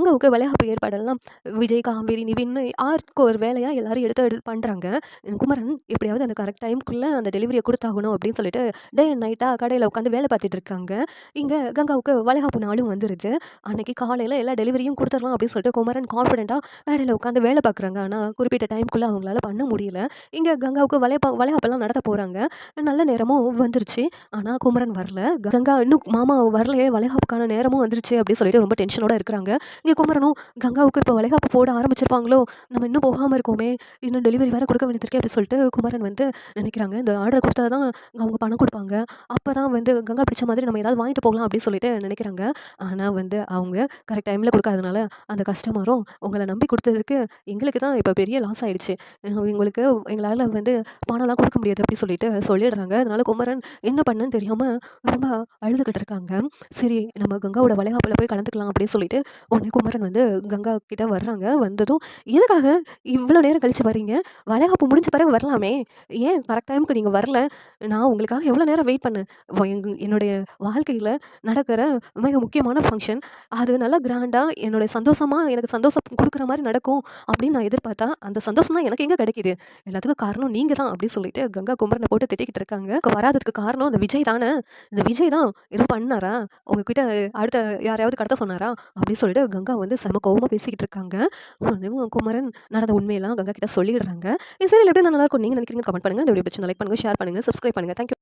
கங்காவுக்கு வளைகாப்பு ஏற்பாடெல்லாம் விஜய், காவேரி, நிவின்னு ஆளுக்கு ஒரு வேலையா எல்லாரும் எடுத்து பண்றாங்க. குமரன் எப்படியாவது அந்த கரெக்ட் டைம்க்குள்ள அந்த டெலிவரிய குடுத்தாகணும் அப்படின்னு சொல்லிட்டு, டே அண்ட் நைட்டா கடையில உட்காந்து வேலை பார்த்துட்டு இருக்காங்க. இங்க கங்காவுக்கு வளைகாப்பு நாளும் வந்துருச்சு. அன்னைக்கு காலையில எல்லா டெலிவரியும் குடுத்துரலாம் அப்படின்னு சொல்லிட்டு குமரன் கான்ஃபிடென்ட்டா மேடையில உட்காந்து வேலை பார்க்குறாங்க. ஆனா குறிப்பிட்ட டைம்க்குள்ள அவங்களால பண்ண முடியல. இங்க கங்காவுக்கு வளைகாப்பெல்லாம் நடத்த போறாங்க. நல்ல நேரமும் வந்துருச்சு. ஆனா குமரன் வரல. கங்கா இன்னும் மாமா வரலையே, வளைகாப்புக்கான நேரமும் வந்துருச்சு அப்படின்னு சொல்லிட்டு ரொம்ப டென்ஷனோட இருக்கிறாங்க. இங்க குமரனும் கங்காவுக்கு இப்போ வளைகாப்பு போட ஆரம்பிச்சிருப்பாங்களோ, நம்ம இன்னும் போகாம இருக்கோமே, இன்னும் டெலிவரி வேற குடுக்க வேண்டியது இருக்கே அப்படின்னு சொல்லிட்டு குமரன் வந்து நினைக்கிறாங்க. இந்த ஆர்டர் குடுத்தா தான் அவங்க பணம் குடுப்பாங்க. அப்பதான் வந்து கங்கா பிடிச்ச மாதிரி நம்ம ஏதாவது வாங்கிட்டு போகலாம் அப்படின்னு சொல்லிட்டு நினைக்கிறாங்க. ஆனா வந்து அவங்க கரெக்ட் டைம்ல குடுக்காதனால அந்த கஸ்டமரும் உங்கள நம்பி குடுத்ததுக்கு எங்களுக்கு தான் இப்ப பெரிய லாஸ் ஆயிடுச்சு. உங்களுக்கு எங்களால வந்து பணம்லாம் குடுக்க முடியாது அப்படின்னு சொல்லிட்டு சொல்லிடுறாங்க. அதனால குமரன் என்ன பண்ணன்னு தெரியாம ரொம்ப அழுதுகிட்டு இருக்காங்க. சரி நம்ம கங்காவோட வளைகாப்புல போய் கலந்துக்கலாம் அப்படின்னு சொல்லிட்டு உடனே குமரன் வந்து கங்கா கிட்ட வர்றாங்க. வந்ததும் எதுக்காக இவ்வளோ நேரம் கழிச்சு வர்றீங்க? வளைகாப்பு முடிஞ்ச பிறகு வரலாமே! ஏன் கரெக்ட் டைம்க்கு நீங்க வரல? நான் உங்களுக்காக எவ்வளோ நேரம் வெயிட் பண்ணேன். என்னுடைய வாழ்க்கையில நடக்கிற மிக முக்கியமான ஃபங்ஷன். அது நல்லா கிராண்டா என்னுடைய சந்தோஷமா எனக்கு சந்தோஷம் குடுக்குற மாரி நடக்கும் அப்படின்னு நான் எதிர்பார்த்தா, அந்த சந்தோஷம் தான் எனக்கு எங்க கிடைக்குது? எல்லாத்துக்கும் காரணம் நீங்க தான் அப்படின்னு சொல்லிட்டு கங்கா குமரன போட்டு திட்டிக்கிட்டு இருக்காங்க. வராததுக்கு காரணம் அந்த விஜய் தானே! இந்த விஜய் தான் எதுவும் பண்ணாரா? உங்ககிட்ட அடுத்த யாரையாவது கடத்த சொன்னாரா? அப்படின்னு சொல்லிட்டு கங்கா வந்து செம கோவமா பேசிக்கிட்டு இருக்காங்க. உடனே குமரன் நடந்த உண்மையெல்லாம் கங்கா கிட்ட சொல்லிடுறாங்க. இந்த சீரியல் எப்படி நல்லாருக்கும் நீங்க நினைக்கிறீங்கன்னு கமெண்ட் பண்ணுங்க. இந்த வீடியோ பிடிச்சிருந்தா லைக் பண்ணுங்க, ஷேர் பண்ணுங்க, சப்ஸ்கிரைப் பண்ணுங்க. Thank you.